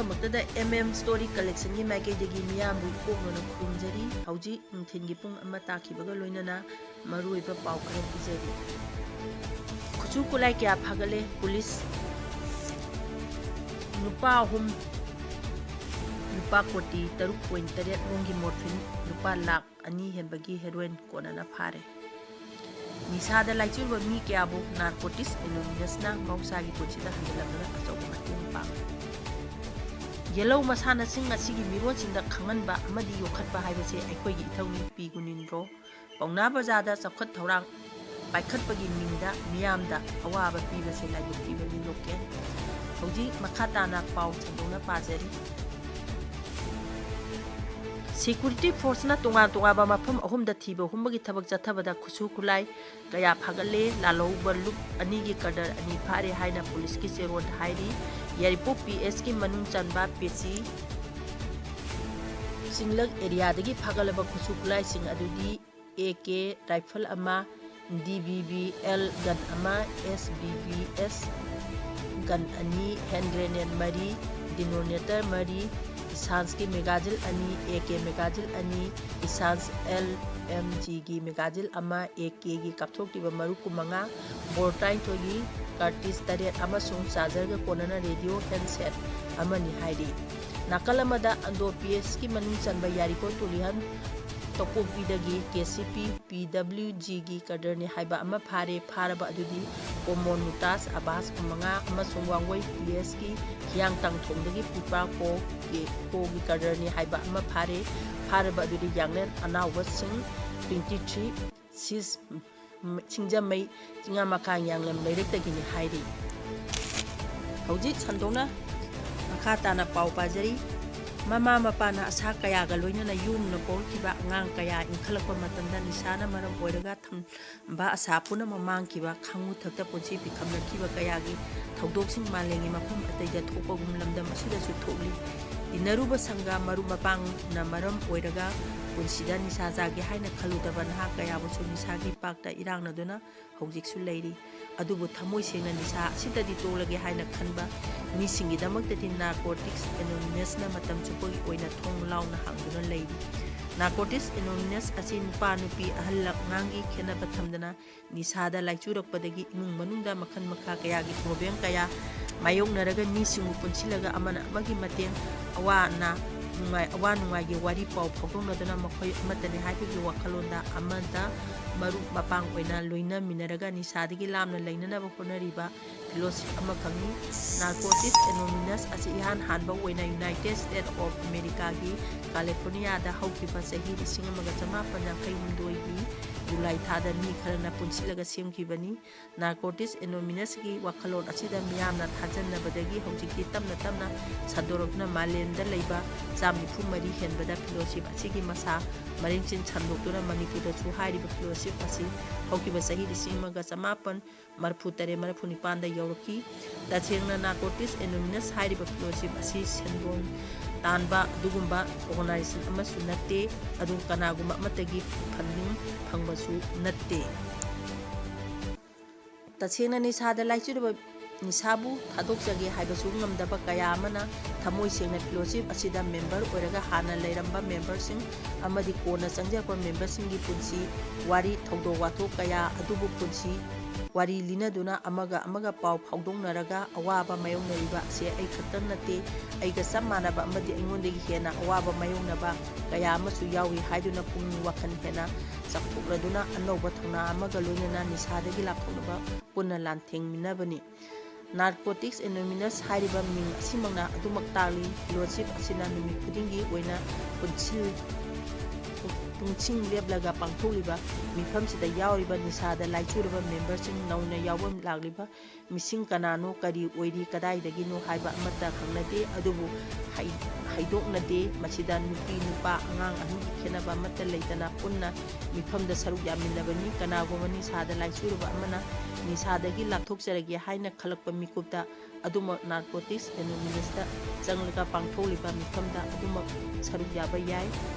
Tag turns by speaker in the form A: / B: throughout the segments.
A: ꯑꯍꯥꯟꯕꯃꯛꯇꯗ Story Collection ꯒꯤ ꯃꯥꯏꯀꯩꯗꯒꯤ ꯃꯤꯌꯥꯝꯕꯨ ꯏꯀꯣꯛꯅꯅ ꯈꯨꯔꯨꯝꯖꯔꯤ ꯍꯧꯖꯤꯛ ꯅꯨꯡꯊꯤꯟꯒꯤ ꯄꯨꯡ 1 ꯇꯥꯈꯤꯕꯒ ꯂꯣꯏꯅꯅ ꯃꯔꯨꯑꯣꯏꯕ ꯄꯥꯎ ꯈꯔ ꯄꯤꯖꯔꯤ ꯈꯨꯠꯁꯨ ꯈꯨꯠꯂꯥꯏ ꯀꯌꯥ ꯐꯒꯠꯂꯦ ꯄꯨꯂꯤꯁ ꯅꯨꯄꯥ 3 ꯂꯨꯄꯥ ꯀꯣꯇꯤ 3.8 ꯂꯣꯡꯒꯤ ꯃꯣꯔꯐꯤꯟ ꯂꯨꯄꯥ ꯂꯥꯛ 2 ꯍꯦꯟꯕꯒꯤ ꯍꯦꯔꯣꯏꯟ ꯀꯣꯟꯅꯅ ꯐꯥꯔꯦ ꯅꯤꯁꯥꯗ ꯂꯥꯏꯆꯨꯔꯕ ꯃꯤ ꯀꯌꯥꯕꯨ ꯅꯥꯔꯀꯣꯇꯤꯛꯁ ꯑꯦꯅꯣꯅꯤꯃꯁꯅ ꯃꯍꯧꯁꯥꯒꯤ ꯄꯨꯟꯁꯤꯗ ꯍꯟꯖꯤꯜꯂꯝꯕꯗ ꯑꯆꯧꯕ ꯃꯇꯦꯡ ꯄꯥꯡꯂꯦ ꯌꯦꯜꯂꯧ ꯃꯁꯥꯟꯅꯁꯤꯡ ꯑꯁꯤꯒꯤ ꯃꯤꯔꯣꯜꯁꯤꯡꯗ ꯈꯪꯍꯟꯕ ꯑꯃꯗꯤ ꯌꯣꯛꯈꯠꯄ ꯍꯥꯏꯕꯁꯤ ꯑꯩꯈꯣꯏꯒꯤ ꯏꯊꯧꯅꯤ ꯄꯤ ꯒꯨꯅꯤꯟꯗ꯭ꯔꯣ ꯄꯥꯎꯅꯥ ꯕꯖꯥꯔꯗ ꯆꯥꯎꯈꯠ ꯊꯧꯔꯥꯡ ꯄꯥꯏꯈꯠꯄꯒꯤ ꯃꯤꯡꯗ ꯃꯤꯌꯥꯝꯗ ꯑꯋꯥꯕ ꯄꯤꯕꯁꯦ ꯂꯥꯏꯕꯛ ꯊꯤꯕꯅꯤ ꯂꯣꯀꯦꯜ ꯍꯧꯖꯤꯛ ꯃꯈꯥ ꯇꯥꯅ ꯄꯥꯎ ꯁꯟꯗꯣꯛꯅ ꯄꯥꯖꯔꯤ Security Force na tonga mafam ahumda thiba humbagi thabak chathabada khusu khulai kaya phagalle lalauba lup ani gi kadar ani phare haina police ki serod hairi yaripo PS ki manung chanba pesi singlag area dagi phagalaba khusu khulai sing adudi AK rifle ama DBBL gun ama SBBS gun ani hand grenade mari detonator mari Sans की मेगाजिल अनि AK मेगाजिल अनि Sans LMG की मेगाजिल अमा AK की कपथोक्तिबा मरुकु मंगा बोर्टाइन थोगी Curtis तरेट अमसुंग charger का कोनना radio handset अमनि हाइरी नाकल अमदा अंदो PS की मनुंग चनबा यारिको तुलिहन तोपोपीदगी KCP PWG की कदरने हाइबा अमा फारे फारबा अदुदी कोमोनुटास अबास कुमंगा अमसुंग वांगोई PS की हियांग तंगथोंदगी पुपा को की कदरने हाइबा अमा फारे फारबा अदुदी यांगलेन अनावा सिंग 23 सिस सिंजमई चिंगा मका यांगलेन लेरेक्तगिनी हाइरी हौजी संदोना मखा ताना पाउ पाजरी Mama mapana asa kaya ga loinana yumna porkiba ngang kaya inkhalakpa matamda nisana maram oiraga thamba asa puna mamangkiba khangu thakta punsi bikhamnakiba kaya gi thaudoksin malengi mafam ataida thopagum lamdam asida su thobli dinaruba sanga maru mapang na maram oiraga punsida nisa jagi haina khaludaba naha kaya busu nisagi pakta irangna duna hojiksu leiri adubu thamoi sengna nisa sidadi tolage haina khanba misingi damakta narcotics anonymous na matam chupogi oina thong launa hangduna leiri narcotics anonymous asi nupa nupi ahallak ngangi khena bathamdana nisada laichurakpadagi imung manungda makhan makha kaya gi problem kaya mayong naraga misingu punsilaga amana amagi mateng awana nungai gi wari pau phogongna makhoi amatani haibigi wakhalonda amanda maru mapang oina loina minaraga nisadagi lamna leinana ba honariba philosophy ama khangi narcotics anonymous asi ihan hanba oina United States of America gi California da haukiba sahi 1958 gi July thada mi kharana punsilaga semkibani narcotics anonymous gi wakhalon asida miyamna thajannabadagi hojikti tamna sadorokna malenda leiba jamnifu mari henbada philosophy asigi masa maringchin chandokuna manipura chu hairiba philosophy asi haukiba sahi 1989 da yauroki tachengna narcotics anonymous hairiba philosophy asi sendong tanba dugumba organization amasu natte adu kanaguma matagi funding phangbasu natte tachengna nisada laichurba nisabu thadokjage haibasu ngamdaba kaya amana thamoi sengna philosophy asida member oiraga hana leiramba member sing amadi kona changjakpa member singi punsi wari thaudo watho kaya adubu punsi wari linaduna amaga pau phaudongnaraga awaba mayongnariba se ai khattan nate aiga sammanaba amadi aingondagi hena awaba mayongnaba kaya amasu yawi haiduna pung wakhan hena chakthokraduna anoba thona amaga loinana nisadagi lapthonaba punna lantheng minabani narcotics anonymous hairiba ming asimangna adumak tali philosophy asina numi khudingi oina pungching leblaga pangtholiba mifamsida yauriba nisada laichuraba membersing nauna yawam lagliba mising kanano kari oiri kadaidagino haiba amata khangnade adubu ꯈꯥꯏꯗꯣꯛꯅꯗꯦ ꯃꯁꯤꯗ ꯅꯨꯄꯤ ꯅꯨꯄꯥ ꯑꯉꯥꯡ ꯑꯍꯟꯒꯤ ꯈꯦꯠꯅꯕ ꯑꯃꯠꯇ ꯂꯩꯇꯅ ꯄꯨꯟꯅ ꯃꯤꯐꯝꯗ ꯁꯔꯨꯛ ꯌꯥꯃꯤꯟꯅꯕꯅꯤ ꯀꯅꯥꯒꯨꯝꯕ ꯅꯤꯁꯥꯗ ꯂꯥꯏꯆꯨꯔꯕ ꯑꯃꯅ ꯅꯤꯁꯥꯗꯒꯤ ꯂꯥꯞꯊꯣꯛꯆꯔꯒꯦ ꯍꯥꯏꯅ ꯈꯜꯂꯛꯄ ꯃꯤꯀꯨꯞꯇ ꯑꯗꯨꯃꯛ ꯅꯥꯔꯀꯣꯇꯤꯛꯁ ꯑꯦꯅꯣꯅꯤꯃꯁꯇ ꯆꯪꯂꯒ ꯄꯥꯡꯊꯣꯛꯂꯤꯕ ꯃꯤꯐꯝꯗ ꯑꯗꯨꯃꯛ ꯁꯔꯨꯛ ꯌꯥꯕ ꯌꯥꯏ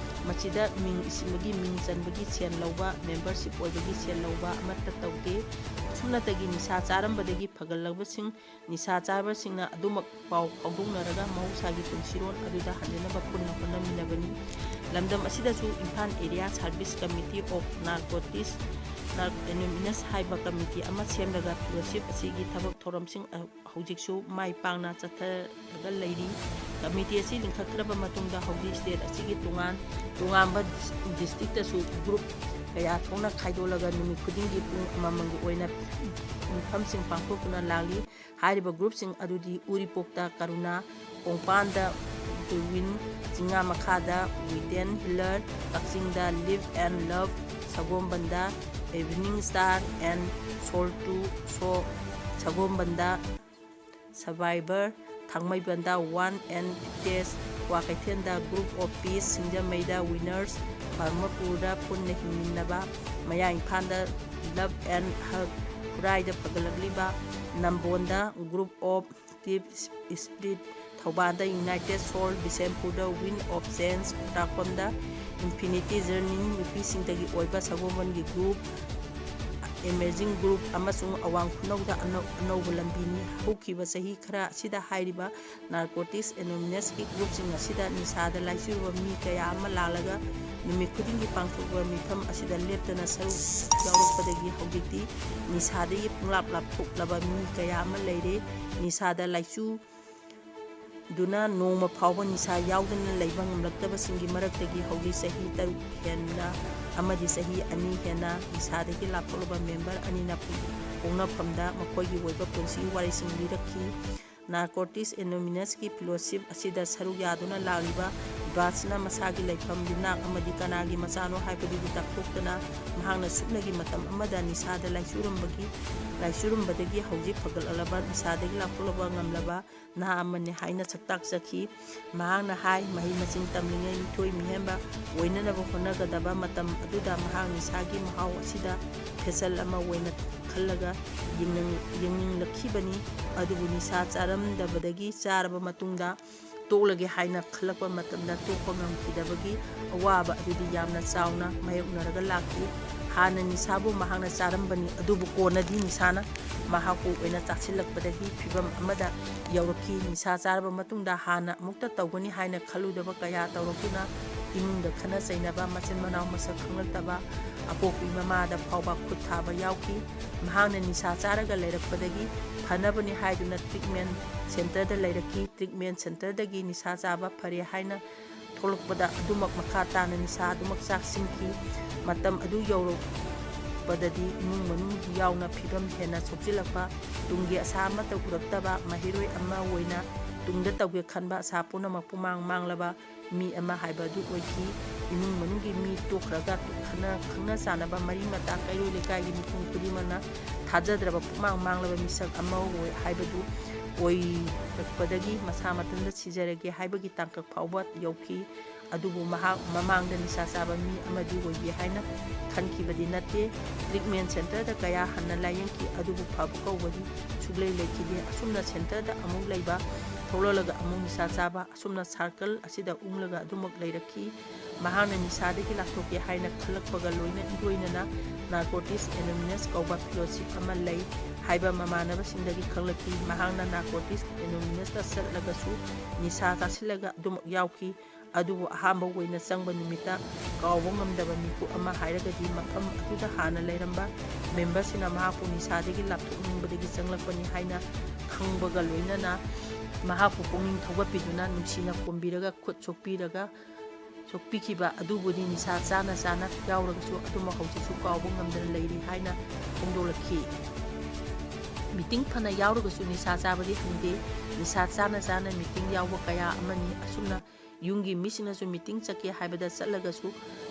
A: ꯃꯁꯤꯗ ꯃꯤꯡ ꯏꯁꯤꯟꯕꯒꯤ ꯃꯤꯡ ꯆꯟꯕꯒꯤ ꯁꯦꯜ ꯂꯧꯕ ꯃꯦꯝꯕꯔꯁꯤꯞ ꯑꯣꯏꯕꯒꯤ ꯁꯦꯜ ꯂꯧꯕ ꯑꯃꯠꯇ ꯇꯧꯗꯦ ꯑꯁꯨꯝꯅꯇꯒꯤ ꯅꯤꯁꯥ ꯆꯥꯔꯝꯕꯗꯒꯤ ꯐꯒꯠꯂꯕꯁꯤꯡ ꯅꯤꯁꯥ ꯆꯥꯕꯁꯤꯡꯅ ꯑꯗꯨꯃꯛ ꯄꯥꯎ ꯐꯥꯎꯗꯣꯛꯅꯔꯒ ꯃꯍꯧꯁꯥꯒꯤ ꯄꯨꯟꯁꯤꯔꯣꯜ ꯑꯗꯨꯗ ꯍꯟꯖꯅꯕ ꯄꯨꯟꯅ ꯍꯣꯠꯅꯃꯤꯟꯅꯕꯅꯤ ꯂꯝꯗꯝ ꯑꯁꯤꯗꯁꯨ Imphal area service committee of narcotics anonymous ꯍꯥꯏꯕ ꯀꯃꯤꯇꯤ ꯑꯃ ꯁꯦꯝꯂꯒ ꯐꯦꯂꯣꯁꯤꯞ ꯑꯁꯤꯒꯤ ꯊꯕꯛ ꯊꯧꯔꯝꯁꯤꯡ ꯍꯧꯖꯤꯛꯁꯨ ꯃꯥꯏ ꯄꯥꯛꯅ ꯆꯠꯊꯔꯒ ꯂꯩꯔꯤ ꯀꯃꯤꯇꯤ ꯑꯁꯤ ꯂꯤꯡꯈꯠꯈ꯭ꯔꯕ ꯃꯇꯨꯡꯗ ꯍꯧꯖꯤꯛ ꯁ꯭ꯇꯦꯠ ꯑꯁꯤꯒꯤ ꯇꯣꯉꯥꯟꯕ ꯗꯤꯁꯇ꯭ꯔꯤꯛꯇꯁꯨ ꯒ꯭ꯔꯨꯞ ꯀꯌꯥ ꯊꯣꯛꯅ ꯈꯥꯏꯗꯣꯛꯂꯒ ꯅꯨꯃꯤꯠ ꯈꯨꯗꯤꯡꯒꯤ ꯄꯨꯡ ꯑꯃꯃꯝꯒꯤ ꯑꯣꯏꯅ ꯃꯤꯐꯝꯁꯤꯡ ꯄꯥꯡꯊꯣꯛꯇꯨꯅ ꯂꯥꯛꯂꯤ ꯍꯥꯏꯔꯤꯕ ꯒ꯭ꯔꯨꯞꯁꯤꯡ ꯑꯗꯨꯗꯤ ꯎꯔꯤꯄꯣꯛꯇ ꯀꯔꯨꯅꯥ ꯀꯣꯡꯄꯥꯟꯗ ꯗꯨꯋꯤꯟ ꯆꯤꯡꯉꯥꯃꯈꯥꯗ ꯋꯤꯗꯦꯟ ꯍꯤꯂꯔ ꯀꯛꯆꯤꯡꯗ ꯂꯤꯚ ꯑꯦꯟ ꯂꯚ ꯁꯒꯣꯜꯕꯟꯗ evening star and soul to soul ꯁꯒꯣꯜꯕꯟꯗ ꯁꯔꯚꯥꯏꯚꯔ ꯊꯥꯡꯃꯩꯕꯟꯗ ꯋꯥꯟ ꯑꯦꯟ ꯇꯦꯁ ꯀ꯭ꯋꯥꯀꯩꯊꯦꯜꯗ ꯒ꯭ꯔꯨꯞ ꯑꯣꯐ ꯄꯤꯁ ꯁꯤꯡꯖꯃꯩꯗ ꯋꯤꯅꯔꯁ ꯕꯔꯃꯄꯨꯔꯗ ꯄꯨꯟꯅ ꯍꯤꯡꯃꯤꯟꯅꯕ ꯃꯌꯥ ꯏꯝꯐꯥꯜꯗ ꯂꯚ ꯑꯦꯟ ꯍꯛ ꯈꯨꯔꯥꯏꯗ ꯐꯒꯠꯂꯛꯂꯤꯕ ꯅꯝꯕꯣꯟꯗ ꯒ꯭ꯔꯨꯞ ꯑꯣꯐ ꯇꯤꯞ ꯁ꯭ꯄꯤꯔꯤꯠ ꯊꯧꯕꯥꯜꯗ ꯌꯨꯅꯥꯏꯇꯦꯠ ꯁꯣꯜ ꯕꯤꯁꯦꯝꯄꯨꯔꯗ ꯋꯤꯟ ꯑꯣꯐ ꯆꯦꯟꯖ ꯈꯨꯇꯥꯛꯄꯝꯗ ꯏꯟꯐꯤꯅꯤꯇꯤ ꯖꯔꯅꯤ ꯅꯨꯄꯤꯁꯤꯡꯇꯒꯤ ꯑꯣꯏꯕ ꯁꯒꯣꯜꯕꯟꯒꯤ ꯒ꯭ꯔꯨꯞ ꯑꯦꯃꯦꯖꯤꯡ ꯒ꯭ꯔꯨꯞ ꯑꯃꯁꯨꯡ ꯑꯋꯥꯡ ꯈꯨꯅꯧꯗ ꯑꯅꯧꯕ ꯂꯝꯕꯤꯅꯤ ꯍꯧꯈꯤꯕ ꯆꯍꯤ ꯈꯔ ꯑꯁꯤꯗ ꯍꯥꯏꯔꯤꯕ ꯅꯥꯔꯀꯣꯇꯤꯛꯁ ꯑꯦꯅꯣꯅꯤꯃꯁꯀꯤ ꯒ꯭ꯔꯨꯞꯁꯤꯡ ꯑꯁꯤꯗ ꯅꯤꯁꯥꯗ ꯂꯥꯏꯆꯨꯔꯕ ꯃꯤ ꯀꯌꯥ ꯑꯃ ꯂꯥꯛꯂꯒ ꯅꯨꯃꯤꯠ ꯈꯨꯗꯤꯡꯒꯤ ꯄꯥꯡꯊꯣꯛꯄ ꯃꯤꯐꯝ ꯑꯁꯤꯗ ꯂꯦꯞꯇꯅ ꯁꯔꯨꯛ ꯌꯥꯎꯔꯛꯄꯗꯒꯤ ꯍꯧꯖꯤꯛꯇꯤ ꯅꯤꯁꯥꯗꯒꯤ ꯄꯨꯡꯂꯥꯞ ꯂꯥꯞꯊꯣꯛꯂꯕ ꯃꯤ ꯀꯌꯥ ꯑꯃ ꯂꯩꯔꯦ ꯅꯤꯁꯥꯗ ꯂꯥꯏꯆꯨꯗꯨꯅ ꯅꯣꯡꯃ ꯐꯥꯎꯕ ꯅꯤꯁꯥ ꯌꯥꯎꯗꯅ ꯂꯩꯕ ꯉꯝꯂꯛꯇꯕꯁꯤꯡꯒꯤ ꯃꯔꯛꯇꯒꯤ ꯍꯧꯖꯤꯛ ꯆꯍꯤ 3 ꯍꯦꯟꯅ ꯑꯃꯗꯤ ꯆꯍꯤ 2 ꯍꯦꯟꯅ ꯅꯤꯁꯥꯗꯒꯤ ꯂꯥꯞꯊꯣꯛꯂꯕ ꯃꯦꯝꯕꯔ ꯑꯅꯤꯅ ꯄꯣꯛꯅꯐꯝꯗ ꯃꯈꯣꯏꯒꯤ ꯑꯣꯏꯕ ꯄꯨꯟꯁꯤ ꯋꯥꯔꯤꯁꯤꯡ ꯂꯤꯔꯛꯈꯤ ꯅꯥꯔꯀꯣꯇꯤꯛꯁ ꯑꯦꯅꯣꯅꯤꯃꯁꯀꯤ ꯐꯦꯂꯣꯁꯤꯞ ꯑꯁꯤꯗ ꯁꯔꯨꯛ ꯌꯥꯗꯨꯅ ꯂꯥꯛꯂꯤꯕ ꯕꯥꯁꯅ ꯃꯁꯥꯒꯤ ꯂꯩꯐꯝ ꯌꯨꯝꯅꯥꯛ ꯑꯃꯗꯤ ꯀꯅꯥꯒꯤ ꯃꯆꯥꯅꯣ ꯍꯥꯏꯕꯗꯨꯕꯨ ꯇꯥꯛꯊꯣꯛꯇꯅ ꯃꯍꯥꯛꯅ ꯁꯨꯞꯅꯒꯤ ꯃꯇꯝ ꯑꯃꯗ ꯅꯤꯁꯥꯗ ꯂꯥꯏꯆꯨꯔꯝꯕꯗꯒꯤ ꯍꯧꯖꯤꯛ ꯐꯒꯠꯂꯛꯂꯕ ꯅꯤꯁꯥꯗꯒꯤ ꯂꯥꯞꯊꯣꯛꯂꯕ ꯉꯝꯂꯕ ꯅꯍꯥ ꯑꯃꯅꯤ ꯍꯥꯏꯅ ꯁꯛꯇꯥꯛꯆꯈꯤ ꯃꯍꯥꯛꯅ ꯍꯥꯏ ꯃꯍꯩ ꯃꯁꯤꯡ ꯇꯝꯂꯤꯉꯩ ꯃꯤꯊꯣꯏ ꯃꯤꯍꯦꯟꯕ ꯑꯣꯏꯅꯅꯕ ꯍꯣꯠꯅꯒꯗꯕ ꯃꯇꯝ ꯑꯗꯨꯗ ꯃꯍꯥꯛ ꯅꯤꯁꯥꯒꯤ ꯃꯍꯥꯎ ꯑꯁꯤꯗ ꯐꯦꯁꯟ ꯑꯃ ꯑꯣꯏꯅ ꯈꯜꯂꯒ ꯌꯦꯡꯅꯤꯡꯂꯛꯈꯤꯕꯅꯤ ꯑꯗꯨꯕꯨ ꯅꯤꯁꯥ ꯆꯥꯔꯝꯗꯕꯗꯒꯤ ꯆꯥꯔꯕ ꯃꯇꯨꯡꯗ ꯇꯣꯛꯂꯒꯦ ꯍꯥꯏꯅ ꯈꯜꯂꯛꯄ ꯃꯇꯝꯗ ꯇꯣꯛꯄ ꯉꯝꯈꯤꯗꯕꯒꯤ ꯑꯋꯥꯕ ꯑꯗꯨꯗꯤ ꯌꯥꯝꯅ ꯆꯥꯎꯅ ꯃꯥꯌꯣꯛꯅꯔꯒ ꯂꯥꯛꯈꯤ ꯍꯥꯟꯅ ꯅꯤꯁꯥꯕꯨ ꯃꯍꯥꯛꯅ ꯆꯥꯔꯝꯕꯅꯤ ꯑꯗꯨꯕꯨ ꯀꯣꯟꯅꯗꯤ ꯅꯤꯁꯥꯅ ꯃꯍꯥꯛꯄꯨ ꯑꯣꯏꯅ ꯆꯥꯁꯤꯜꯂꯛꯄꯗꯒꯤ ꯐꯤꯕꯝ ꯑꯃꯗ ꯌꯧꯔꯛꯈꯤ ꯅꯤꯁꯥ ꯆꯥꯔꯕ ꯃꯇꯨꯡꯗ ꯍꯥꯟꯅ ꯑꯃꯨꯛꯇ ꯇꯧꯒꯅꯤ ꯍꯥꯏꯅ ꯈꯜꯂꯨꯗꯕ ꯀꯌా ꯇꯧꯔꯛꯇꯨꯅ ꯏꯃꯨꯡꯗ ꯈꯠꯅ ꯆꯩꯅꯕ ꯃꯆꯤꯟ ꯃꯅꯥꯎ ꯃꯁꯛ ꯈꯪꯂꯛꯇꯕ ꯑꯄꯣꯛꯄꯤ ꯃꯃꯥꯗ ꯐꯥꯎꯕ ꯈꯨꯠ ꯊꯥꯕ ꯌꯥꯎꯈꯤ ꯃꯍꯥꯛꯅ ꯅꯤꯁꯥ ꯆꯥꯔꯒ ꯂꯩꯔꯛꯄꯗꯒꯤ ꯐꯅꯕꯅꯤ ꯍꯥꯏꯗꯨꯅ ꯇ꯭ꯔꯤꯠꯃꯦꯟ ꯁꯦꯟꯇꯔꯗ ꯂꯩꯔꯛꯈꯤ ꯇ꯭ꯔꯤꯠꯃꯦꯟ ꯁꯦꯟꯇꯔꯗꯒꯤ ꯅꯤꯁꯥ ꯆꯥꯕ ꯐꯔꯦ ꯍꯥꯏꯅ ꯊꯣꯛꯂꯛꯄꯗ ꯑꯗꯨꯃꯛ ꯃꯈꯥ ꯇꯥꯅ ꯅꯤꯁꯥ ꯑꯗꯨꯃꯛ ꯆꯥꯁꯤꯟꯈꯤ ꯃꯇꯝ ꯑꯗꯨ ꯌꯧꯔꯛꯄꯗꯗꯤ ꯏꯃꯨꯡ ꯃꯅꯨꯡ ꯌꯥꯎꯅ ꯐꯤꯕꯝ ꯍꯦꯟꯅ ꯁꯣꯛꯆꯤꯜꯂꯛꯄ ꯇꯨꯡꯒꯤ ꯑꯁꯥ ꯑꯃꯠꯇ ꯎꯔꯛꯇꯕ ꯃꯍꯩꯔꯣꯏ ꯑꯃ ꯑꯣꯏꯅ ꯇꯨꯡꯗ ꯇꯧꯒꯦ ꯈꯟꯕ ꯑꯁꯥ ꯄꯨꯝꯅꯃꯛ ꯃꯥꯡꯂꯕ ꯃꯤ ꯑꯃ ꯍꯥꯏꯕ ꯑꯗꯨ ꯑꯣꯏꯈꯤ ꯏꯃꯨꯡ ꯃꯅꯨꯡꯒꯤ ꯃꯤ ꯇꯣꯛꯈ꯭ꯔꯒ ꯈꯪꯅ ꯆꯥꯟꯅꯕ ꯃꯔꯤ ꯃꯇꯥ ꯀꯩꯔꯣꯏ ꯂꯩꯀꯥꯏꯒꯤ ꯃꯤꯄꯨꯝ ꯈꯨꯗꯤꯡꯃꯛꯅ ꯊꯥꯖꯗ꯭ꯔꯕ ꯃꯥꯡꯂꯕ ꯃꯤꯁꯛ ꯑꯃ ꯍꯥꯏꯕꯗꯨ ꯑꯣꯏꯔꯛꯄꯗꯒꯤ ꯃꯁꯥ ꯃꯊꯟꯇ ꯁꯤꯖꯔꯒꯦ ꯍꯥꯏꯕꯒꯤ ꯇꯥꯡꯀꯛ ꯐꯥꯎꯕ ꯌꯧꯈꯤ ꯑꯗꯨꯕꯨ ꯃꯍꯥꯛ ꯃꯃꯥꯡꯗ ꯅꯤꯁꯥ ꯆꯥꯕ ꯃꯤ ꯑꯃꯗꯤ ꯑꯣꯏꯒꯦ ꯍꯥꯏꯅ ꯈꯟꯈꯤꯕꯗꯤ ꯅꯠꯇꯦ ꯇ꯭ꯔꯤꯠꯃꯦꯟ ꯁꯦꯟꯇꯔꯗ ꯀꯌꯥ ꯍꯟꯅ ꯂꯥꯌꯦꯡꯈꯤ ꯑꯗꯨꯕꯨ ꯐꯕ ꯀꯧꯕꯗꯤ ꯁꯨꯛꯂꯩ ꯂꯩꯈꯤꯗꯦ ꯑꯁꯨꯝꯅ ꯁꯦꯟꯇꯔꯗ ꯑꯃꯨꯛ ꯂꯩꯕ ꯊꯣꯛꯂꯛꯂꯒ ꯑꯃꯨꯛ ꯅꯤꯁꯥ ꯆꯥꯕ ꯑꯁꯨꯝꯅ ꯁꯥꯔꯀꯜ ꯑꯁꯤꯗ ꯎꯡꯂꯒ ꯑꯗꯨꯃꯛ ꯂꯩꯔꯛꯈꯤ ꯃꯍꯥꯛꯅ ꯅꯤꯁꯥꯗꯒꯤ ꯂꯥꯞꯊꯣꯛꯀꯦ ꯍꯥꯏꯅ ꯈꯜꯂꯛꯄꯒ ꯏꯔꯣꯏꯅꯅ ꯅꯥꯔꯀꯣꯇꯤꯛꯁ ꯑꯦꯅꯣꯅꯤꯃꯁ ꯀꯧꯕ ꯐꯦꯂꯣꯁꯤꯞ ꯑꯃ ꯂꯩ ꯍꯥꯏꯕ ꯃꯃꯥꯟꯅꯕꯁꯤꯡꯗꯒꯤ ꯈꯪꯂꯛꯈꯤ ꯃꯍꯥꯛꯅ ꯅꯥꯔꯀꯣꯇꯤꯛꯁ ꯑꯦꯅꯣꯅꯤꯃꯁꯇ ꯆꯠꯂꯒꯁꯨ ꯅꯤꯁꯥ ꯆꯥꯁꯤꯜꯂꯒ ꯑꯗꯨꯃꯛ ꯌꯥꯎꯈꯤ ꯑꯗꯨꯕꯨ ꯑꯍꯥꯟꯕ ꯑꯣꯏꯅ ꯆꯪꯕ ꯅꯨꯃꯤꯠꯇ ꯀꯥꯎꯕ ꯉꯝꯗꯕ ꯃꯤꯀꯨꯞ ꯑꯃ ꯍꯥꯏꯔꯒꯗꯤ ꯃꯐꯝ ꯑꯗꯨꯗ ꯍꯥꯟꯅ ꯂꯩꯔꯝꯕ ꯃꯦꯝꯕꯔꯁꯤꯡꯅ ꯃꯍꯥꯛꯄꯨ ꯅꯤꯁꯥꯗꯒꯤ ꯂꯥꯞꯊꯣꯛꯅꯤꯡꯕꯗꯒꯤ ꯆꯪꯂꯛꯄꯅꯤ ꯍꯥꯏꯅ ꯈꯪꯕꯒ ꯂꯣꯏꯅꯅ ꯃꯍꯥꯛꯄꯨ ꯄꯨꯛꯅꯤꯡ ꯊꯧꯒꯠꯄꯤꯗꯨꯅ ꯅꯨꯡꯁꯤꯅ ꯀꯣꯟꯕꯤꯔꯒ ꯈꯨꯠ ꯁꯣꯛꯄꯤꯈꯤꯕ ꯑꯗꯨꯕꯨꯗꯤ ꯅꯤꯁꯥ ꯆꯥꯅ ꯌꯥꯎꯔꯒꯁꯨ ꯑꯗꯨꯃꯛ ꯍꯧꯖꯤꯛꯁꯨ ꯀꯥꯎꯕ ꯉꯝꯗꯅ ꯂꯩꯔꯤ ꯍꯥꯏꯅ ꯐꯣꯡꯗꯣꯛꯂꯛꯈꯤ ꯃꯤꯇꯤꯡ ꯐꯅ ꯌꯥꯎꯔꯒꯁꯨ ꯅꯤꯁꯥ ꯆꯥꯕꯗꯤ ꯍꯟꯗꯦ ꯅꯤꯁꯥ ꯆꯥꯅ ꯃꯤꯇꯤꯡ ꯌꯥꯎꯕ ꯀꯌꯥ ꯑꯃꯅꯤ ꯑꯁꯨꯝꯅ ꯌꯨꯝꯒꯤ ꯃꯤꯁꯤꯡꯅꯁꯨ ꯃꯤꯇꯤꯡ ꯆꯠꯀꯦ ꯍꯥꯏꯕꯗ ꯆꯠꯂꯒꯁꯨ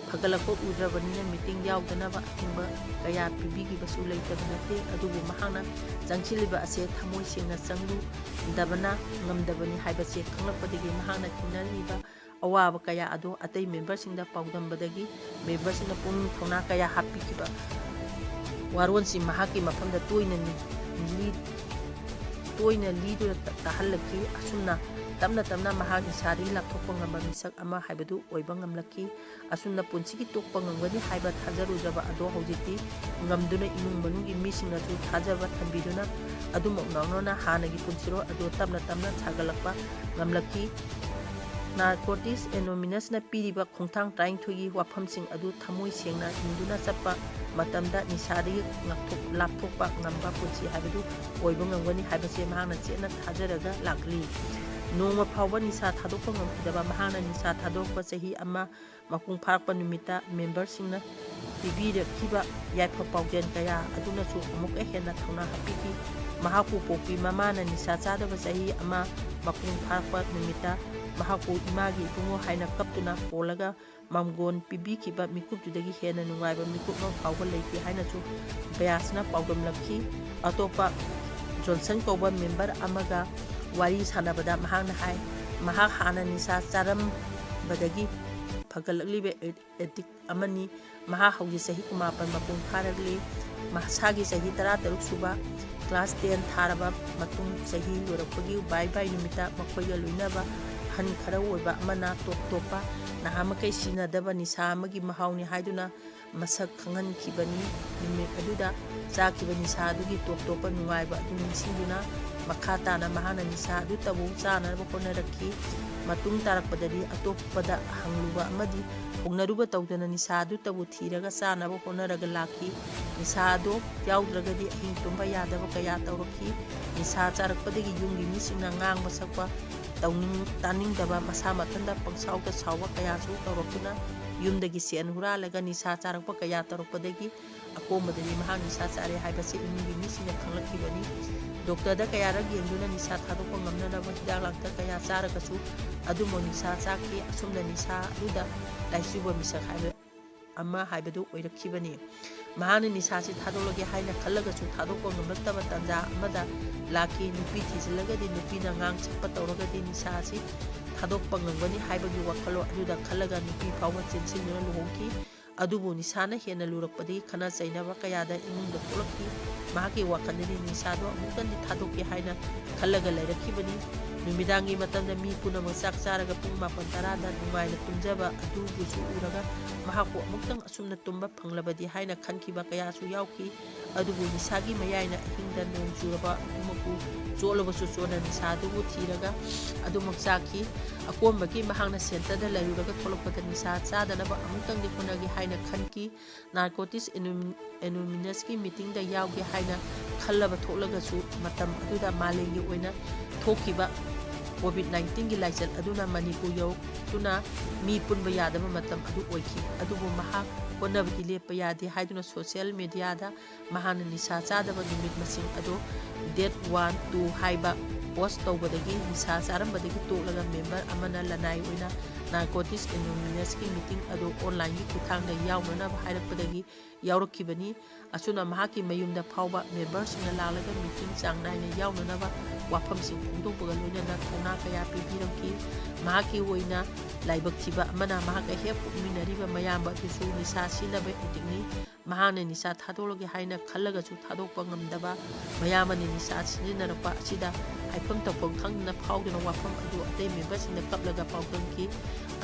A: ꯐꯒꯠꯂꯛꯄ ꯎꯗ꯭ꯔꯕꯅꯤꯅ ꯃꯤꯇꯤꯡ ꯌꯥꯎꯗꯅꯕ ꯑꯊꯤꯡꯕ ꯀꯌꯥ ꯄꯤꯕꯤꯈꯤꯕꯁꯨ ꯂꯩꯇꯕ ꯅꯠꯇꯦ꯫ ꯑꯗꯨꯕꯨ ꯃꯍꯥꯛꯅ ꯆꯪꯁꯤꯜꯂꯤꯕ ꯑꯁꯤ ꯊꯃꯣꯏ ꯁꯦꯡꯅ ꯆꯪꯂꯨꯗꯕꯅ ꯉꯝꯗꯕꯅꯤ ꯍꯥꯏꯕꯁꯤ ꯈꯪꯂꯛꯄꯗꯒꯤ ꯃꯍꯥꯛꯅ ꯊꯦꯡꯅꯔꯤꯕ ꯑꯋꯥꯕ ꯀꯌꯥ ꯑꯗꯨ ꯑꯇꯩ ꯃꯦꯝꯕꯔꯁꯤꯡꯗ ꯄꯥꯎꯗꯝꯕꯗꯒꯤ ꯃꯦꯝꯕꯔꯁꯤꯡꯅ ꯄꯨꯛꯅꯤꯡ ꯊꯧꯅꯥ ꯀꯌꯥ ꯍꯥꯞꯄꯤꯈꯤꯕ ꯋꯥꯔꯣꯜꯁꯤ ꯃꯍꯥꯛꯀꯤ ꯃꯐꯝꯗ ꯇꯣꯏꯅ ꯂꯤꯗꯨꯅ ꯇꯥꯍꯜꯂꯛꯈꯤ꯫ ꯑꯁꯨꯝꯅ ꯇꯞꯅ ꯇꯞꯅ ꯃꯍꯥꯛ ꯅꯤꯁꯥꯗꯒꯤ ꯂꯥꯞꯊꯣꯛꯄ ꯉꯝꯕ ꯃꯤꯁꯛ ꯑꯃ ꯍꯥꯏꯕꯗꯨ ꯑꯣꯏꯕ ꯉꯝꯂꯛꯈꯤ꯫ ꯑꯁꯨꯝꯅ ꯄꯨꯟꯁꯤꯒꯤ ꯇꯣꯛꯄ ꯉꯝꯒꯅꯤ ꯍꯥꯏꯕ ꯊꯥꯖꯔꯨꯗ꯭ꯔꯕ ꯑꯗꯣ ꯍꯧꯖꯤꯛꯇꯤ ꯉꯝꯗꯨꯅ ꯏꯃꯨꯡ ꯃꯅꯨꯡꯒꯤ ꯃꯤꯁꯤꯡꯅꯁꯨ ꯊꯥꯖꯕ ꯊꯝꯕꯤꯗꯨꯅ ꯑꯗꯨꯃꯛ ꯅꯧꯅ ꯍꯥꯟꯅꯒꯤ ꯄꯨꯟꯁꯤꯔꯣꯜ ꯑꯗꯨ ꯇꯞꯅ ꯇꯞꯅ ꯁꯥꯒꯠꯂꯛꯄ ꯉꯝꯂꯛꯈꯤ꯫ ꯅꯥꯔꯀꯣꯇꯤꯛꯁ ꯑꯦꯅꯣꯅꯤꯃꯁꯅ ꯄꯤꯔꯤꯕ ꯈꯣꯡꯊꯥꯡ 12ꯒꯤ ꯋꯥꯐꯝꯁꯤꯡ ꯑꯗꯨ ꯊꯃꯣꯏ ꯁꯦꯡꯅ ꯍꯤꯡꯗꯨꯅ ꯆꯠꯄ ꯃꯇꯝꯗ ꯅꯤꯁꯥꯗꯒꯤ ꯂꯥꯞꯊꯣꯛꯄ ꯉꯝꯕ ꯄꯨꯟꯁꯤ ꯍꯥꯏꯕꯗꯨ ꯑꯣꯏꯕ ꯉꯝꯒꯅꯤ ꯍꯥꯏꯕꯁꯤ ꯃꯍꯥꯛꯅ ꯆꯦꯠꯅ ꯊꯥꯖꯔꯒ ꯂꯥꯛꯂꯤ꯫ ꯅꯣꯡꯃ ꯐꯥꯎꯕ ꯅꯤꯁꯥ ꯊꯥꯗꯣꯛꯄ ꯉꯝꯈꯤꯗꯕ ꯃꯍꯥꯛꯅ ꯅꯤꯁꯥ ꯊꯥꯗꯣꯛꯄ ꯆꯍꯤ ꯑꯃ ꯃꯄꯨꯡ ꯐꯥꯔꯛꯄ ꯅꯨꯃꯤꯠꯇ ꯃꯦꯝꯕꯔꯁꯤꯡꯅ ꯄꯤꯕꯤꯔꯛꯈꯤꯕ ꯌꯥꯏꯐ ꯄꯥꯎꯖꯦꯜ ꯀꯌꯥ ꯑꯗꯨꯅꯁꯨ ꯑꯃꯨꯛꯀ ꯍꯦꯟꯅ ꯊꯧꯅꯥ ꯍꯥꯞꯄꯤꯈꯤ꯫ ꯃꯍꯥꯛꯄꯨ ꯄꯣꯛꯄꯤ ꯃꯃꯥꯅ ꯅꯤꯁꯥ ꯆꯥꯗꯕ ꯆꯍꯤ ꯑꯃ ꯃꯄꯨꯡ ꯐꯥꯔꯛꯄ ꯅꯨꯃꯤꯠꯇ ꯃꯍꯥꯛꯄꯨ ꯏꯃꯥꯒꯤ ꯏꯕꯨꯡꯉꯣ ꯍꯥꯏꯅ ꯀꯞꯇꯨꯅ ꯀꯣꯜꯂꯒ ꯃꯥꯡꯒꯣꯟ ꯄꯤꯕꯤꯈꯤꯕ ꯃꯤꯀꯨꯞꯇꯨꯗꯒꯤ ꯍꯦꯟꯅ ꯅꯨꯡꯉꯥꯏꯕ ꯃꯤꯀꯨꯞ ꯑꯃ ꯐꯥꯎꯕ ꯂꯩꯇꯦ ꯍꯥꯏꯅꯁꯨ ꯕ꯭ꯌꯥꯁꯅ ꯄꯥꯎꯗꯝꯂꯛꯈꯤ꯫ ꯑꯇꯣꯞꯄ ꯖꯣꯟꯁꯟ ꯀꯧꯕ ꯃꯦꯝꯕꯔ ꯑꯃꯒ ꯋꯥꯔꯤ ꯁꯥꯟꯅꯕꯗ ꯃꯍꯥꯛꯅ ꯍꯥꯏ ꯃꯍꯥꯛ ꯍꯥꯟꯅ ꯅꯤꯁꯥ ꯆꯥꯔꯝꯕꯗꯒꯤ ꯐꯒꯠꯂꯛꯂꯤꯕ ꯑꯦꯗꯤꯛ ꯑꯃꯅꯤ꯫ ꯃꯍꯥꯛ ꯍꯧꯖꯤꯛ ꯆꯍꯤ 19 ꯃꯄꯨꯡ ꯐꯥꯔꯛꯂꯤ꯫ ꯃꯁꯥꯒꯤ ꯆꯍꯤ 16 ꯁꯨꯕ ꯀ꯭ꯂꯥꯁ 10 ꯊꯥꯔꯕ ꯃꯇꯨꯡ ꯆꯍꯤ ꯂꯣꯏꯔꯛꯄꯒꯤ ꯕꯥꯏ ꯕꯥꯏ ꯅꯨꯃꯤꯠꯇ ꯃꯈꯣꯏꯒ ꯂꯣꯏꯅꯕ ꯑꯍꯟ ꯈꯔ ꯑꯣꯏꯕ ꯑꯃꯅ ꯇꯣꯞ ꯇꯣꯞꯄ ꯅꯍꯥꯃꯈꯩ ꯁꯤꯖꯤꯟꯅꯗꯕ ꯅꯤꯁꯥ ꯑꯃꯒꯤ ꯃꯍꯥꯎꯅꯤ ꯍꯥꯏꯗꯨꯅ ꯃꯁꯛ ꯈꯪꯍꯟꯈꯤꯕꯅꯤ꯫ ꯅꯨꯃꯤꯠ ꯑꯗꯨꯗ ꯆꯥꯈꯤꯕ ꯅꯤꯁꯥ ꯑꯗꯨꯒꯤ ꯇꯣꯞ ꯇꯣꯞꯄ ꯅꯨꯡꯉꯥꯏꯕ ꯑꯗꯨ ꯅꯤꯡꯁꯤꯡꯗꯨꯅ ꯃꯈꯥ ꯇꯥꯅ ꯃꯍꯥꯛꯅ ꯅꯤꯁꯥ ꯑꯗꯨꯇꯕꯨ ꯆꯥꯅꯅꯕ ꯍꯣꯠꯅꯔꯛꯈꯤ꯫ ꯃꯇꯨꯡ ꯇꯥꯔꯛꯄꯗꯗꯤ ꯑꯇꯣꯞꯄꯗ ꯍꯪꯂꯨꯕ ꯑꯃꯗꯤ ꯍꯧꯅꯔꯨꯕ ꯇꯧꯗꯅ ꯅꯤꯁꯥ ꯑꯗꯨꯇꯕꯨ ꯊꯤꯔꯒ ꯆꯥꯅꯕ ꯍꯣꯠꯅꯔꯒ ꯂꯥꯛꯈꯤ꯫ ꯅꯤꯁꯥ ꯑꯗꯨ ꯌꯥꯎꯗ꯭ꯔꯒꯗꯤ ꯑꯍꯤꯡ ꯇꯨꯝꯕ ꯌꯥꯗꯕ ꯀꯌా ꯇꯧꯔꯛꯈꯤ꯫ ꯅꯤꯁꯥ ꯆꯥꯔꯛꯄꯗꯒꯤ ꯌꯨꯝꯒꯤ ꯃꯤꯁꯤꯡꯅ ꯉꯥꯡꯕ ꯁꯛꯄ ꯇꯥꯅꯤꯡꯗꯕ ꯃꯁꯥ ꯃꯊꯟꯇ ꯄꯪꯁꯥꯎꯗ ꯁꯥꯎꯕ ꯀꯌꯥꯁꯨ ꯇꯧꯔꯛꯇꯨꯅ ꯌꯨꯝꯗꯒꯤ ꯁꯦꯟ ꯍꯨꯔꯥꯜꯂꯒ ꯅꯤꯁꯥ ꯆꯥꯔꯛꯄ ꯀꯌꯥ ꯇꯧꯔꯛꯄꯗꯒꯤ ꯑꯀꯣꯟꯕꯗꯗꯤ ꯃꯍꯥꯛ ꯅꯤꯁꯥ ꯆꯥꯔꯦ ꯍꯥꯏꯕꯁꯤ ꯏꯃꯨꯡꯒꯤ ꯃꯤꯁꯤꯡꯅ ꯈꯪꯂꯛꯈꯤꯕꯅꯤ꯫ ꯗꯣꯛꯇꯔꯗ ꯀꯌꯥꯔꯛ ꯌꯦꯡꯗꯨꯅ ꯅꯤꯁꯥ ꯊꯥꯗꯣꯛꯄ ꯉꯝꯅꯅꯕ ꯍꯤꯗꯥꯛ ꯂꯥꯡꯊꯛ ꯀꯌా ꯆꯥꯔꯒꯁꯨ ꯑꯗꯨꯃꯛ ꯅꯤꯁꯥ ꯆꯥꯈꯤ꯫ ꯑꯁꯨꯝꯅ ꯅꯤꯁꯥ ꯑꯗꯨꯗ ꯂꯥꯏꯆꯨꯕ ꯃꯤꯁꯛ ꯑꯃ ꯍꯥꯏꯕꯗꯨ ꯑꯣꯏꯔꯛꯈꯤꯕꯅꯤ꯫ ꯃꯍꯥꯛꯅ ꯅꯤꯁꯥꯁꯤ ꯊꯥꯗꯣꯛꯂꯒꯦ ꯍꯥꯏꯅ ꯈꯜꯂꯒꯁꯨ ꯊꯥꯗꯣꯛꯄ ꯉꯝꯂꯛꯇꯕ ꯇꯥꯟꯖꯥ ꯑꯃꯗ ꯂꯥꯛꯈꯤ꯫ ꯅꯨꯄꯤ ꯊꯤꯖꯤꯜꯂꯒꯗꯤ ꯅꯨꯄꯤꯅ ꯉꯥꯡ ꯁꯛꯄ ꯇꯧꯔꯒꯗꯤ ꯅꯤꯁꯥ ꯑꯁꯤ ꯊꯥꯗꯣꯛꯄ ꯉꯝꯒꯅꯤ ꯍꯥꯏꯕꯒꯤ ꯋꯥꯈꯜꯂꯣꯟ ꯑꯗꯨꯗ ꯈꯜꯂꯒ ꯅꯨꯄꯤ ꯐꯥꯎꯕ ꯆꯦꯟꯁꯤꯟꯗꯨꯅ ꯂꯨꯍꯣꯡꯈꯤ꯫ ꯑꯗꯨꯕꯨ ꯅꯤꯁꯥꯅ ꯍꯦꯟꯅ ꯂꯨꯔꯛꯄꯗꯒꯤ ꯈꯠꯅ ꯆꯩꯅꯕ ꯀꯌꯥꯗ ꯏꯃꯨꯡꯗ ꯊꯣꯛꯂꯛꯈꯤ꯫ ꯃꯍꯥꯛꯀꯤ ꯋꯥꯈꯜꯗꯗꯤ ꯅꯤꯁꯥꯗꯨ ꯑꯃꯨꯛꯇꯪꯗꯤ ꯊꯥꯗꯣꯛꯀꯦ ꯍꯥꯏꯅ ꯈꯜꯂꯒ ꯂꯩꯔꯛꯈꯤꯕꯅꯤ꯫ ꯅꯨꯃꯤꯗꯥꯡꯒꯤ ꯃꯇꯝꯗ ꯃꯤ ꯄꯨꯝꯅꯃꯛ ꯆꯥꯛ ꯆꯥꯔꯒ ꯄꯨꯡ 9-10ꯗ ꯅꯨꯡꯉꯥꯏꯅ ꯇꯨꯝꯖꯕ ꯑꯗꯨꯕꯨꯁꯨ ꯎꯔꯒ ꯃꯍꯥꯛꯄꯨ ꯑꯃꯨꯛꯇꯪ ꯑꯁꯨꯝꯅ ꯇꯨꯝꯕ ꯐꯪꯂꯕꯗꯤ ꯍꯥꯏꯅ ꯈꯟꯈꯤꯕ ꯀꯌꯥꯁꯨ ꯌꯥꯎꯈꯤ꯫ ꯑꯗꯨꯕꯨ ꯅꯤꯁꯥꯒꯤ ꯃꯌꯥꯏꯅ ꯑꯍꯤꯡꯗ ꯅꯣꯡ ꯆꯨꯔꯕ ꯑꯗꯨꯃꯛꯄꯨ ꯆꯣꯠꯂꯕꯁꯨ ꯆꯣꯠꯅ ꯅꯤꯁꯥ ꯑꯗꯨꯕꯨ ꯊꯤꯔꯒ ꯑꯗꯨꯃꯛ ꯆꯥꯈꯤ꯫ ꯑꯀꯣꯟꯕꯒꯤ ꯃꯍꯥꯛꯅ ꯁꯦꯟꯇꯔꯗ ꯂꯩꯔꯨꯔꯒ ꯊꯣꯛꯂꯛꯄꯗ ꯅꯤꯁꯥ ꯆꯥꯗꯅꯕ ꯑꯃꯨꯛꯇꯪꯗꯤ ꯍꯣꯠꯅꯒꯦ ꯍꯥꯏꯅ ꯈꯟꯈꯤ꯫ ꯅꯥꯔꯀꯣꯇꯤꯛꯁ ꯑꯦꯅꯣꯅꯤꯃꯁꯀꯤ ꯃꯤꯇꯤꯡꯗ ꯌꯥꯎꯒꯦ ꯍꯥꯏꯅ ꯈꯜꯂꯕ ꯊꯣꯛꯂꯒꯁꯨ ꯃꯇꯝ ꯑꯗꯨꯗ ꯃꯥꯂꯦꯝꯒꯤ ꯑꯣꯏꯅ ꯊꯣꯛꯈꯤꯕ ꯀꯣꯚꯤꯗ-19ꯒꯤ ꯂꯥꯏꯆꯠ ꯑꯗꯨꯅ ꯃꯅꯤꯄꯨꯔ ꯌꯧꯔꯛꯇꯨꯅ ꯃꯤ ꯄꯨꯟꯕ ꯌꯥꯗꯕ ꯃꯇꯝ ꯑꯗꯨ ꯑꯣꯏꯈꯤ꯫ ꯑꯗꯨꯕꯨ ꯃꯍꯥꯛ ꯍꯣꯠꯅꯕꯗꯤ ꯂꯦꯞꯄ ꯌꯥꯗꯦ ꯍꯥꯏꯗꯨꯅ ꯁꯣꯁꯤꯌꯦꯜ ꯃꯤꯗꯤꯌꯥꯗ ꯃꯍꯥꯛꯅ ꯅꯤꯁꯥ ꯆꯥꯗꯕ ꯅꯨꯃꯤꯠ ꯃꯁꯤꯡ ꯑꯗꯨ ꯗꯦꯠ 1, 2 ꯍꯥꯏꯕ ꯄꯣꯁꯠ ꯇꯧꯕꯗꯒꯤ ꯅꯤꯁꯥ ꯆꯥꯔꯝꯕꯗꯒꯤ ꯇꯣꯛꯂꯒ ꯃꯦꯝꯕꯔ ꯑꯃꯅ ꯂꯅꯥꯏ ꯑꯣꯏꯅ ꯅꯥꯔꯀꯣꯇꯤꯛꯁ ꯑꯦꯅꯣꯅꯤꯃꯁꯀꯤ ꯃꯤꯇꯤꯡ ꯑꯗꯨ ꯑꯣꯟꯂꯥꯏꯟꯒꯤ ꯈꯨꯠꯊꯥꯡꯗ ꯌꯥꯎꯅꯅꯕ ꯍꯥꯏꯔꯛꯄꯗꯒꯤ ꯌꯥꯎꯔꯛꯈꯤꯕꯅꯤ꯫ ꯑꯁꯨꯝꯅ ꯃꯍꯥꯛꯀꯤ ꯃꯌꯨꯝꯗ ꯐꯥꯎꯕ ꯃꯦꯝꯕꯔꯁꯤꯡꯅ ꯂꯥꯛꯂꯒ ꯃꯤꯇꯤꯡ ꯆꯥꯡ ꯅꯥꯏꯅ ꯌꯥꯎꯅꯅꯕ ꯋꯥꯐꯝꯁꯤꯡ ꯐꯣꯡꯗꯣꯛꯄꯒ ꯂꯣꯏꯅꯅ ꯊꯧꯅꯥ kaya ꯄꯤꯕꯤꯔꯝꯈꯤ꯫ ꯃꯍꯥꯛꯀꯤ ꯑꯣꯏꯅ ꯂꯥꯏꯕꯛ ꯊꯤꯕ ꯑꯃꯅ ꯃꯍꯥꯛꯀ ꯍꯦꯛ ꯄꯣꯛꯃꯤꯟꯅꯔꯤꯕ ꯃꯌꯥꯝꯕ ꯑꯗꯨꯁꯨ ꯅꯤꯁꯥ ꯁꯤꯖꯤꯟꯅꯕ ꯑꯦꯗꯤꯛꯅꯤ꯫ ꯃꯍꯥꯛꯅ ꯅꯤꯁꯥ ꯊꯥꯗꯣꯛꯂꯒꯦ ꯍꯥꯏꯅ ꯈꯜꯂꯒꯁꯨ ꯊꯥꯗꯣꯛꯄ ꯉꯝꯗꯕ ꯃꯌꯥꯝꯕꯅ ꯅꯤꯁꯥ ꯁꯤꯖꯤꯟꯅꯔꯛꯄ ꯑꯁꯤꯗ ꯍꯥꯏꯐꯝ ꯇꯧꯐꯝ ꯈꯪꯗꯅ ꯐꯥꯎꯗꯨꯅ ꯋꯥꯐꯝ ꯑꯗꯨ ꯑꯇꯩ ꯃꯦꯝꯕꯔꯁꯤꯡꯗ ꯀꯞꯂꯒ ꯄꯥꯎꯗꯝꯈꯤ꯫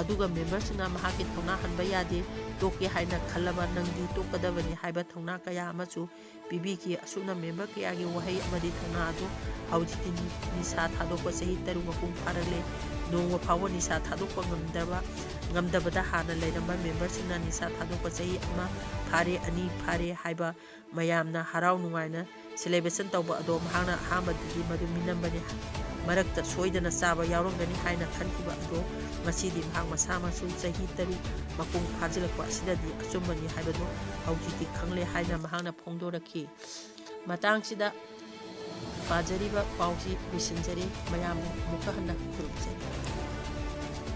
A: ꯑꯗꯨꯒ ꯃꯦꯝꯕꯔꯁꯤꯡꯅ ꯃꯍꯥꯛꯀꯤ ꯊꯧꯅꯥ ꯍꯟꯕ ꯌꯥꯗꯦ, ꯇꯣꯛꯀꯦ ꯍꯥꯏꯅ ꯈꯜꯂꯕ ꯅꯪꯗꯤ ꯇꯣꯛꯀꯗꯕꯅꯤ ꯍꯥꯏꯕ ꯊꯧꯅꯥ ꯀꯌꯥ ꯑꯃꯁꯨ ꯄꯤꯕꯤꯈꯤ꯫ ꯑꯁꯨꯝꯅ ꯃꯦꯝꯕꯔ ꯀꯌꯥꯒꯤ ꯋꯥꯍꯩ ꯑꯃꯗꯤ ꯊꯧꯅꯥ ꯑꯗꯨ ꯍꯧꯖꯤꯛꯇꯤ ꯅꯤꯁꯥ ꯊꯥꯗꯣꯛꯄ ꯆꯍꯤ 3 ꯃꯄꯨꯡ ꯐꯥꯔꯛꯂꯦ꯫ ꯅꯣꯡꯃ ꯐꯥꯎꯕ ꯅꯤꯁꯥ ꯊꯥꯗꯣꯛꯄ ꯉꯝꯗꯕꯗ ꯍꯥꯟꯅ ꯂꯩꯔꯝꯕ ꯃꯦꯝꯕꯔꯁꯤꯡꯅ ꯅꯤꯁꯥ ꯊꯥꯗꯣꯛꯄ ꯆꯍꯤ 1 ꯐꯥꯔꯦ, 2 ꯐꯥꯔꯦ ꯍꯥꯏꯕ ꯃꯌꯥꯝꯅ ꯍꯔꯥꯎ ꯅꯨꯡꯉꯥꯏꯅ ꯁꯦꯂꯦꯕ꯭ꯔꯦꯁꯟ ꯇꯧꯕ ꯑꯗꯣ ꯃꯍꯥꯛꯅ ꯑꯍꯥꯟꯕꯗꯗꯤ ꯃꯗꯨ ꯃꯤꯅꯝꯕꯅꯤ, ꯃꯔꯛꯇ ꯁꯣꯏꯗꯅ ꯆꯥꯕ ꯌꯥꯎꯔꯝꯒꯅꯤ ꯍꯥꯏꯅ ꯈꯟꯈꯤꯕ ꯑꯗꯣ ꯉꯁꯤꯗꯤ ꯃꯍꯥꯛ ꯃꯁꯥꯃꯛꯁꯨ ꯆꯍꯤ 3 ꯃꯄꯨꯡ ꯐꯥꯖꯤꯜꯂꯛꯄ ꯑꯁꯤꯗꯗꯤ ꯑꯆꯨꯝꯕꯅꯤ ꯍꯥꯏꯕꯗꯨ ꯍꯧꯖꯤꯛꯇꯤ ꯈꯪꯂꯦ ꯍꯥꯏꯅ ꯃꯍꯥꯛꯅ ꯐꯣꯡꯗꯣꯔꯛꯈꯤ꯫ ꯃꯇꯥꯡꯁꯤꯗ ꯄꯥꯖꯔꯤꯕ ꯄꯥꯎꯁꯤ ꯂꯣꯏꯁꯤꯟꯖꯔꯦ꯫ ꯃꯌꯥꯝꯕꯨ ꯑꯃꯨꯛꯀ ꯍꯟꯅ ꯈꯨꯔꯨꯝꯖꯔꯤ꯫